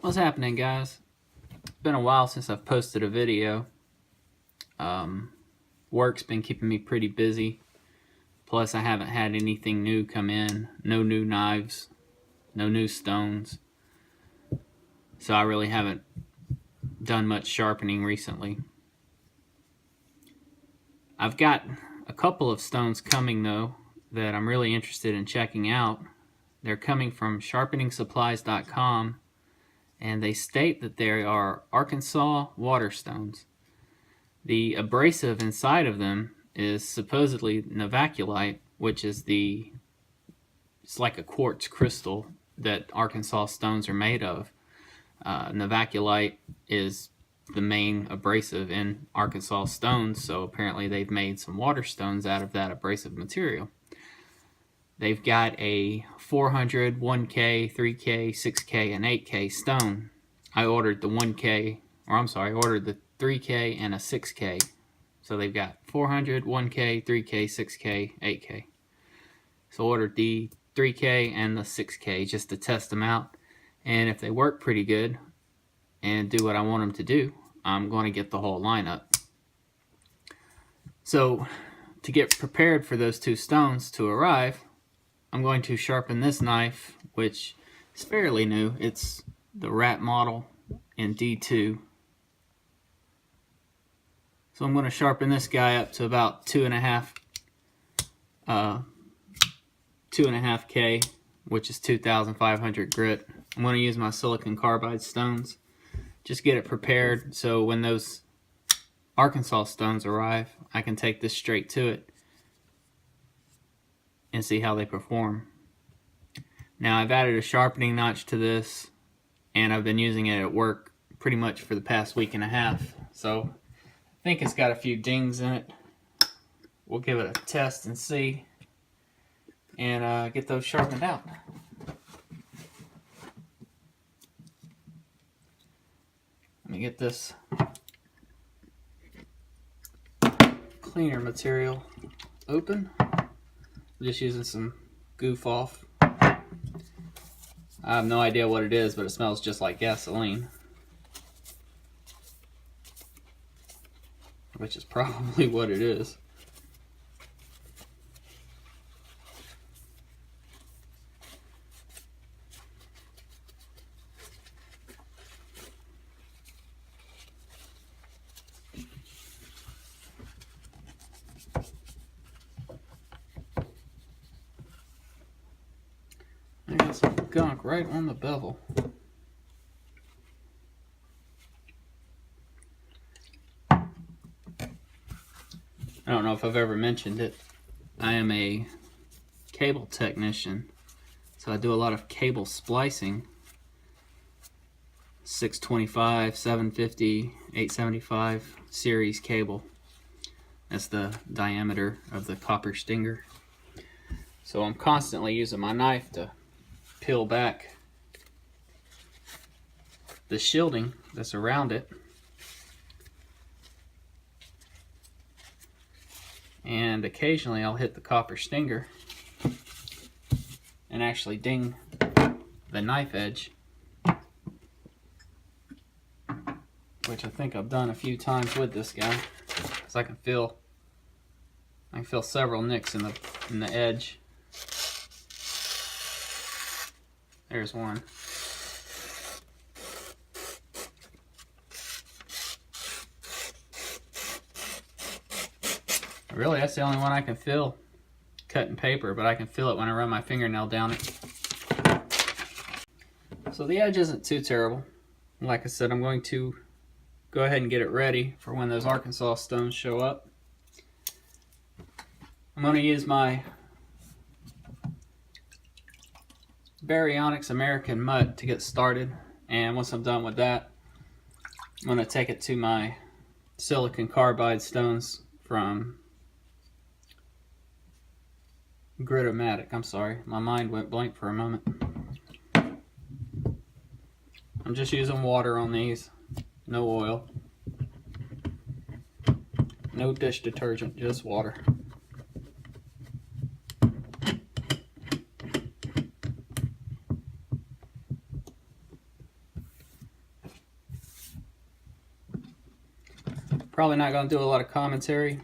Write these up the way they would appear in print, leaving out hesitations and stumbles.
What's happening, guys? It's been a while since I've posted a video. Work's been keeping me pretty busy. Plus, I haven't had anything new come in. No new knives, no new stones. So I really haven't done much sharpening recently. I've got a couple of stones coming, though, that I'm really interested in checking out. They're coming from sharpeningsupplies.com. And they state that they are Arkansas water stones. The abrasive inside of them is supposedly novaculite, which is it's like a quartz crystal that Arkansas stones are made of. Novaculite is the main abrasive in Arkansas stones, so apparently they've made some water stones out of that abrasive material. They've got a 400, 1K, 3K, 6K, and 8K stone. I ordered the 1K, I ordered the 3K and a 6K. So they've got 400, 1K, 3K, 6K, 8K. So I ordered the 3K and the 6K just to test them out. And if they work pretty good and do what I want them to do, I'm going to get the whole lineup. So to get prepared for those two stones to arrive, I'm going to sharpen this knife, which is fairly new. It's the rat model in D2. So I'm going to sharpen this guy up to about 2.5K, which is 2,500 grit. I'm going to use my silicon carbide stones. Just get it prepared so when those Arkansas stones arrive, I can take this straight to it and see how they perform. Now I've added a sharpening notch to this, and I've been using it at work pretty much for the past week and a half. So I think it's got a few dings in it. We'll give it a test and see, and get those sharpened out. Let me get this cleaner material open. Just using some goof off. I have no idea what it is, but it smells just like gasoline, which is probably what it is. I got some gunk right on the bevel. I don't know if I've ever mentioned it. I am a cable technician, so I do a lot of cable splicing. 625, 750, 875 series cable. That's the diameter of the copper stinger. So I'm constantly using my knife to peel back the shielding that's around it, and occasionally I'll hit the copper stinger and actually ding the knife edge, which I think I've done a few times with this guy, because I can feel several nicks in the edge. There's one. Really, that's the only one I can feel cutting paper, but I can feel it when I run my fingernail down it. So the edge isn't too terrible. Like I said, I'm going to go ahead and get it ready for when those Arkansas stones show up. I'm going to use my Baryonyx American Mutt to get started, and once I'm done with that, I'm going to take it to my silicon carbide stones from Gritomatic. I'm sorry, my mind went blank for a moment. I'm just using water on these, no oil, no dish detergent, just water. Probably not going to do a lot of commentary.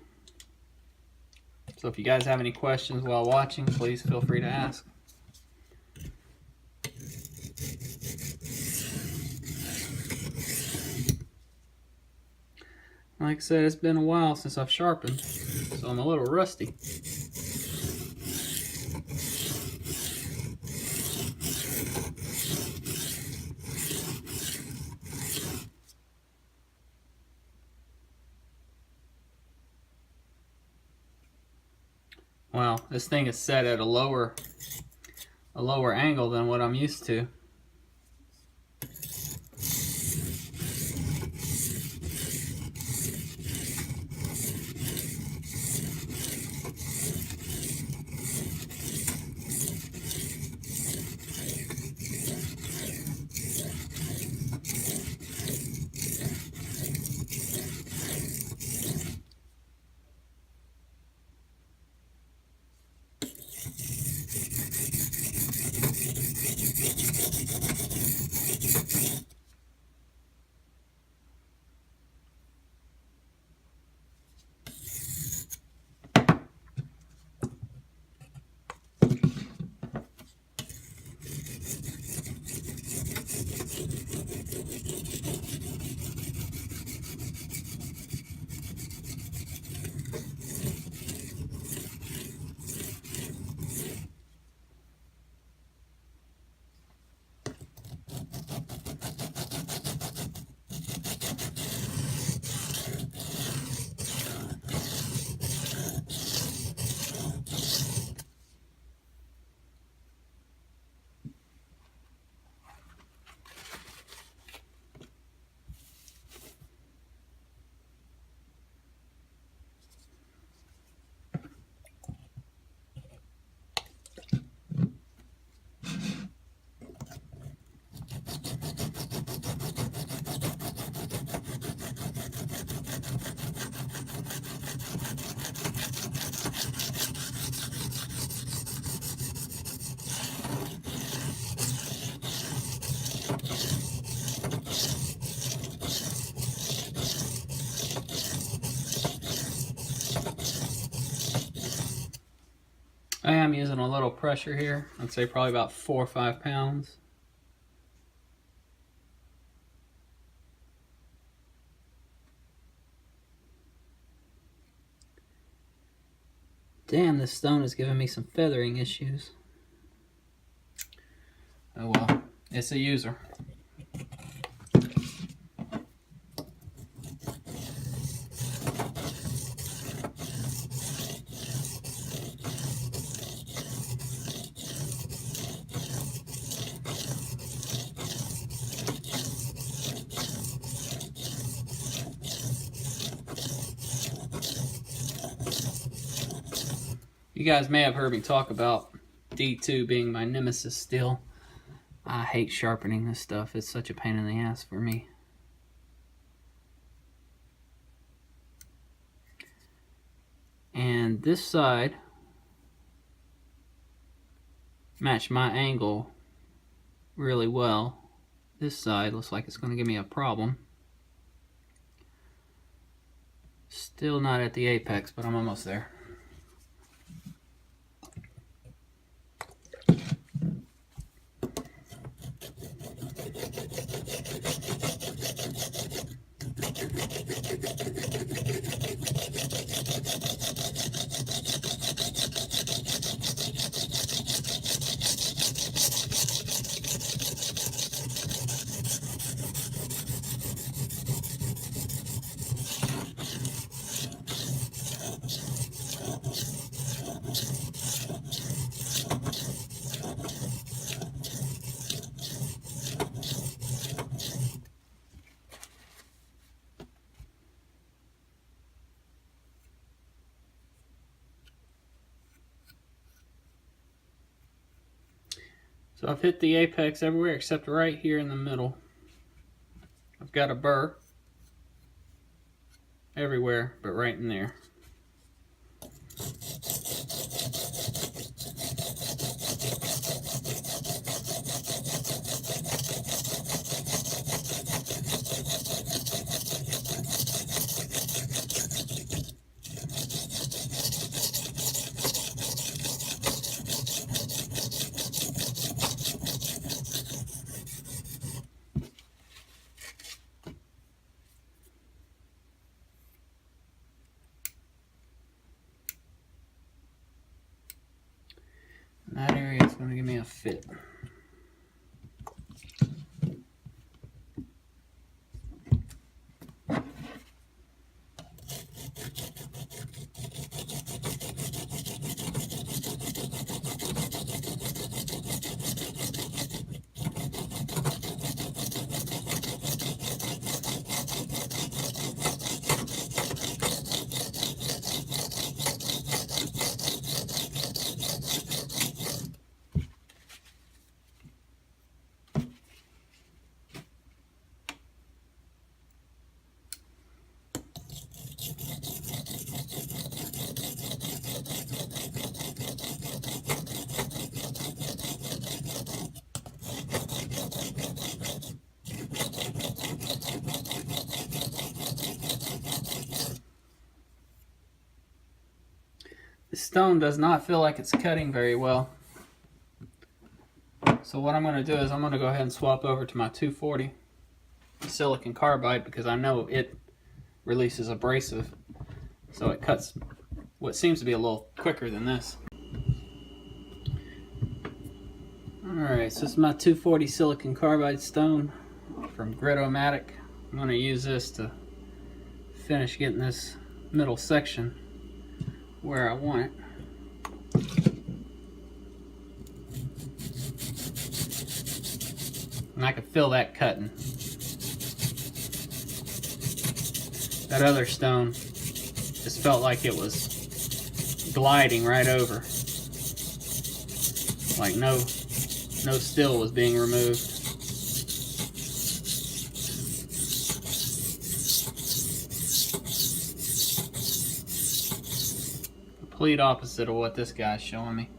So if you guys have any questions while watching, please feel free to ask. Like I said, it's been a while since I've sharpened, so I'm a little rusty. Wow, this thing is set at a lower angle than what I'm used to. I am using a little pressure here. I'd say probably about 4 or 5 pounds. Damn, this stone is giving me some feathering issues. Oh well, it's a user. You guys may have heard me talk about D2 being my nemesis still. I hate sharpening this stuff. It's such a pain in the ass for me. And this side matched my angle really well. This side looks like it's going to give me a problem. Still not at the apex, but I'm almost there. So I've hit the apex everywhere except right here in the middle. I've got a burr everywhere but right in there. a fit. This stone does not feel like it's cutting very well. So what I'm going to do is I'm going to go ahead and swap over to my 240 silicon carbide, because I know it releases abrasive. So it cuts what seems to be a little quicker than this. Alright, so this is my 240 silicon carbide stone from Gritomatic. I'm going to use this to finish getting this middle section where I want it. And I can feel that cutting. That other stone just felt like it was gliding right over. Like no steel was being removed. Complete opposite of what this guy's showing me.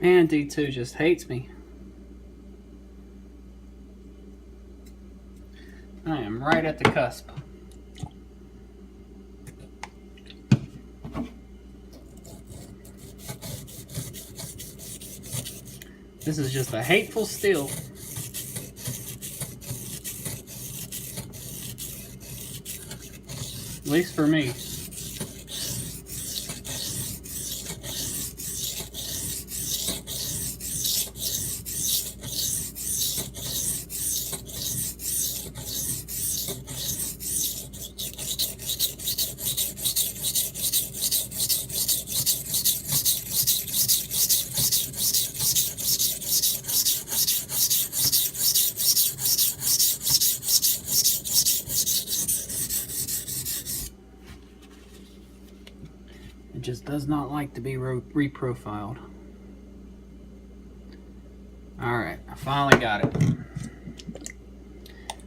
Man, D2 just hates me. I am right at the cusp. This is just a hateful steel. At least for me. It just does not like to be reprofiled. Alright, I finally got it.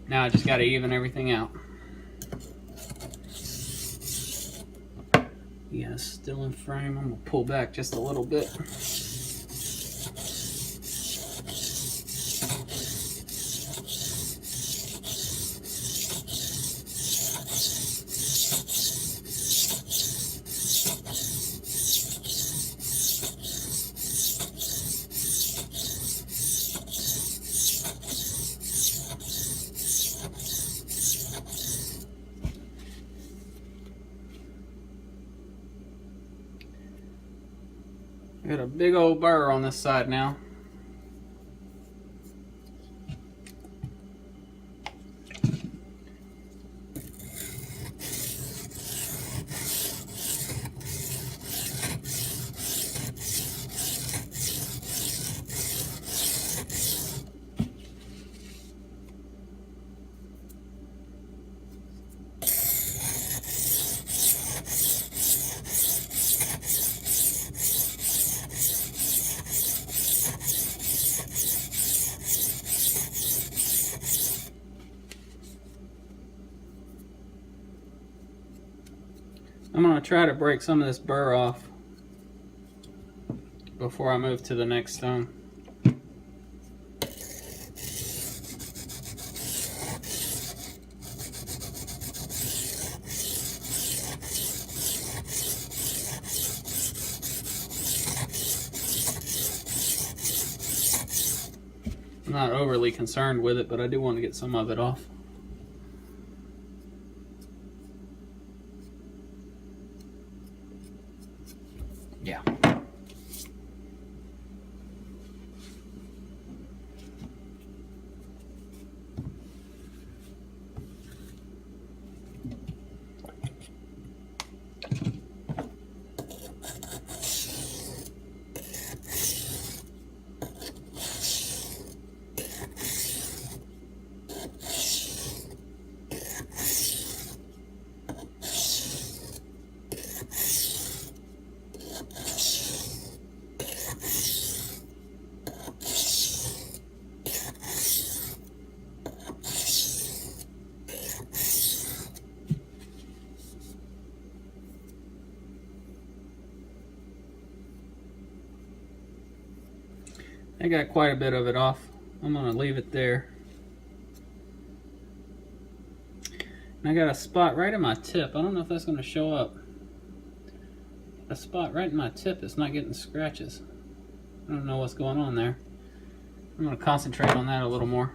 Now I just got to even everything out. Yeah, still in frame. I'm going to pull back just a little bit. Got a big old burr on this side now. I'm going to try to break some of this burr off before I move to the next stone. I'm not overly concerned with it, but I do want to get some of it off. Yeah. I got quite a bit of it off. I'm going to leave it there. And I got a spot right in my tip. I don't know if that's going to show up. A spot right in my tip that's not getting scratches. I don't know what's going on there. I'm going to concentrate on that a little more.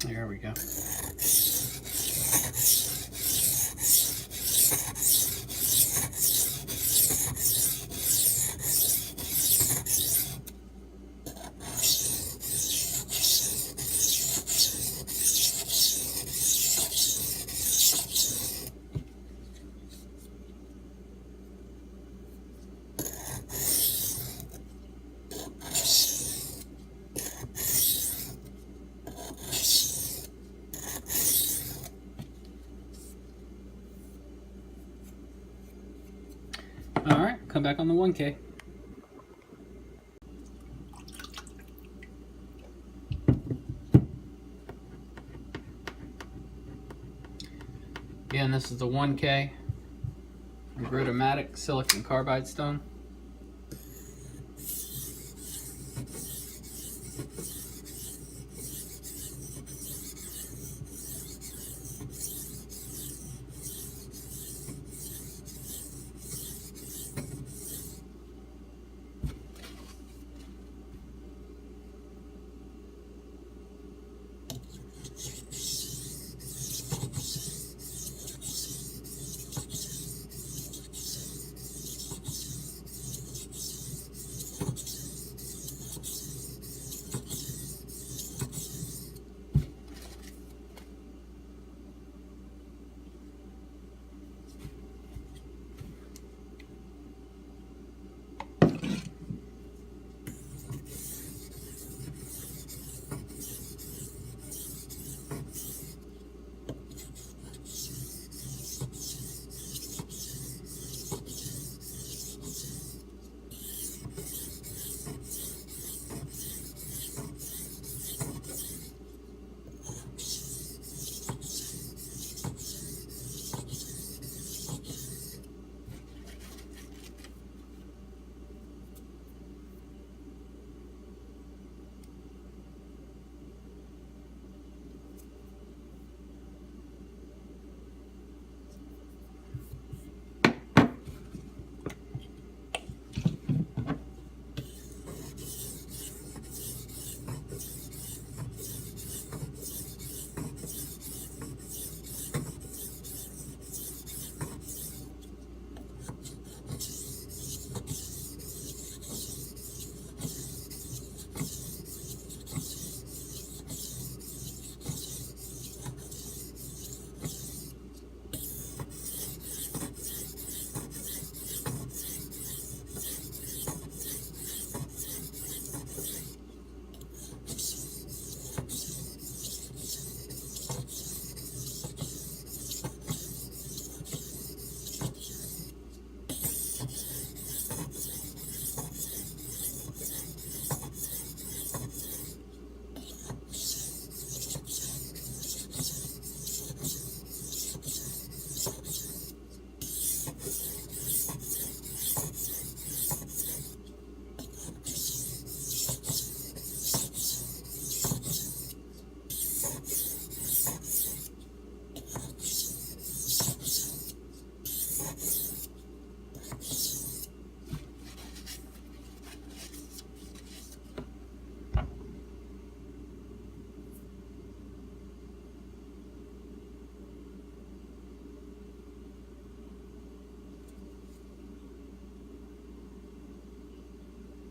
There we go. Alright, come back on the 1K. Again, this is the 1K Gritomatic Silicone carbide stone.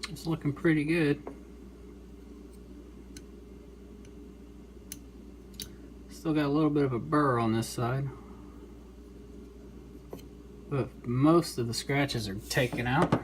It's looking pretty good. Still got a little bit of a burr on this side, but most of the scratches are taken out.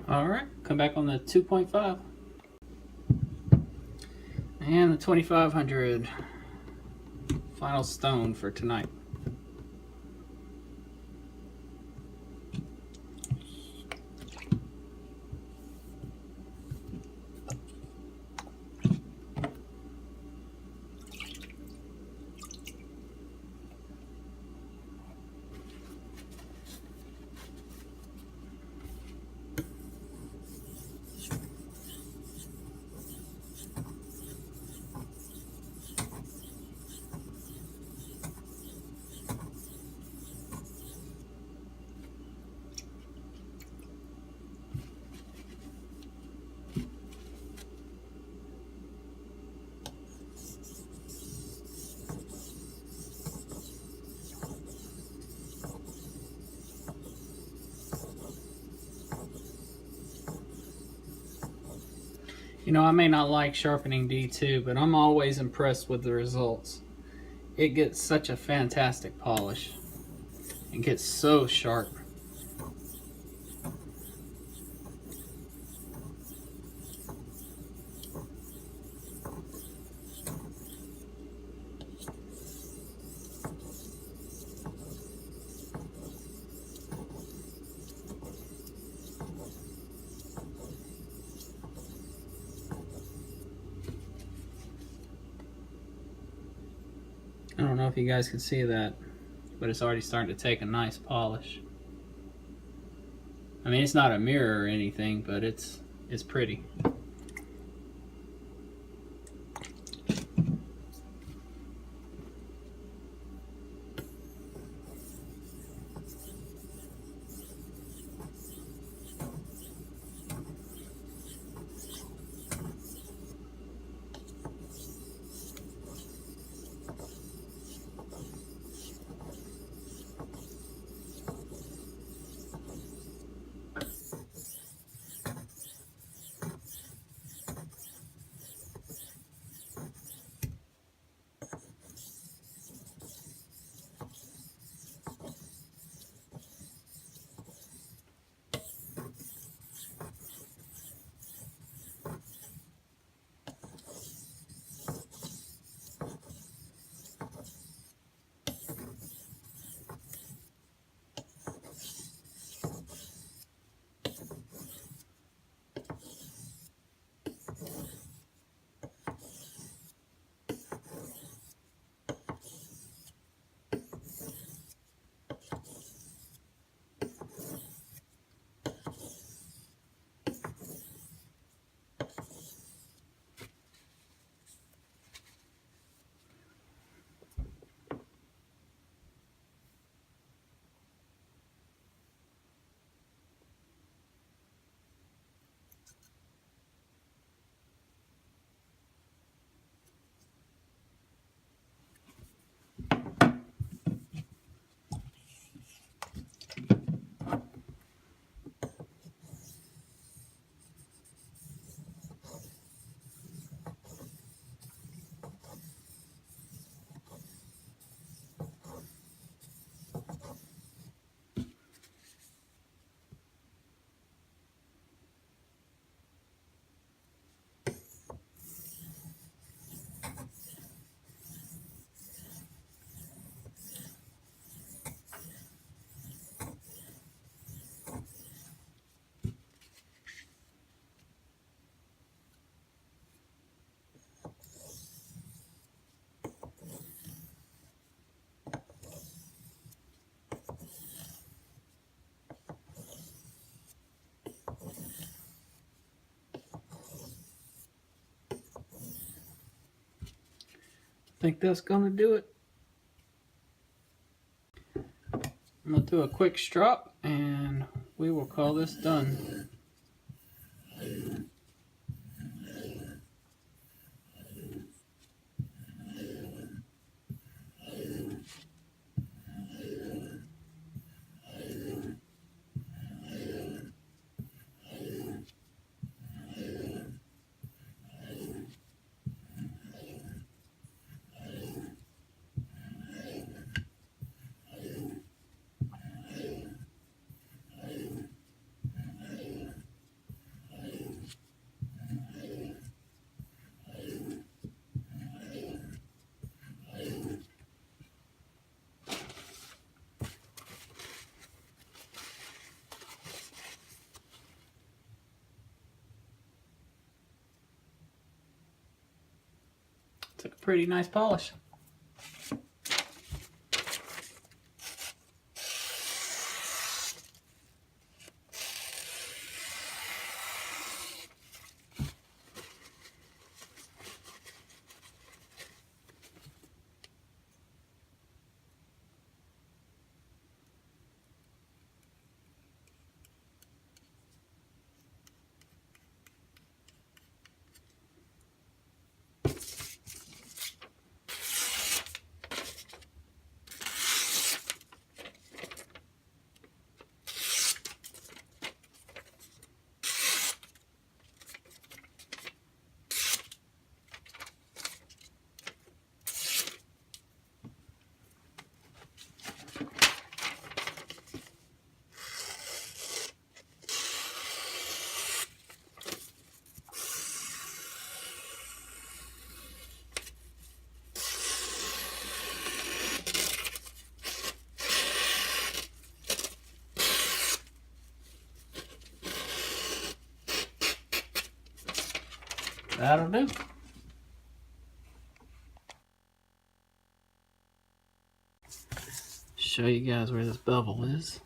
Alright, come back on the 2.5 and the 2500. Final stone for tonight. You know, I may not like sharpening D2, but I'm always impressed with the results. It gets such a fantastic polish and gets so sharp. I don't know if you guys can see that, but it's already starting to take a nice polish. I mean, it's not a mirror or anything, but it's pretty. think that's gonna do it. I'm gonna do a quick strop and we will call this done. Took a pretty nice polish. That'll do. Show you guys where this bevel is.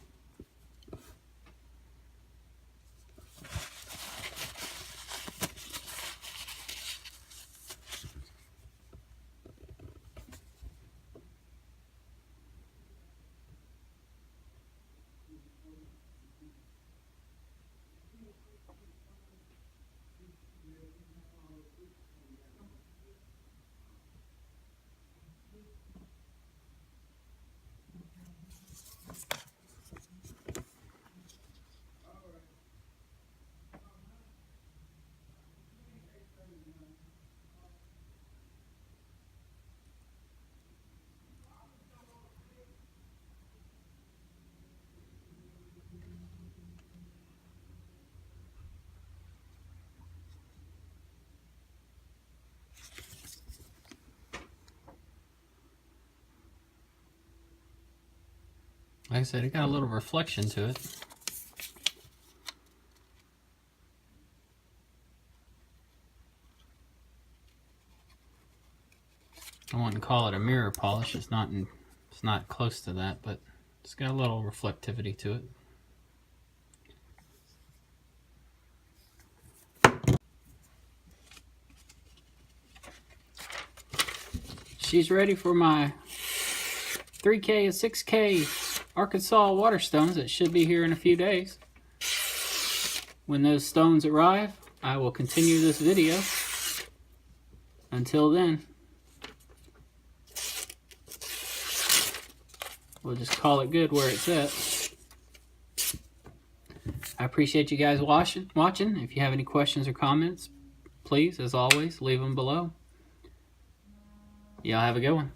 Like I said, it got a little reflection to it. I wouldn't call it a mirror polish. It's not close to that, but it's got a little reflectivity to it. She's ready for my 3K and 6K Arkansas water stones that should be here in a few days. When those stones arrive, I will continue this video. Until then, we'll just call it good where it's at. I appreciate you guys watching. If you have any questions or comments, please, as always, leave them below. Y'all have a good one.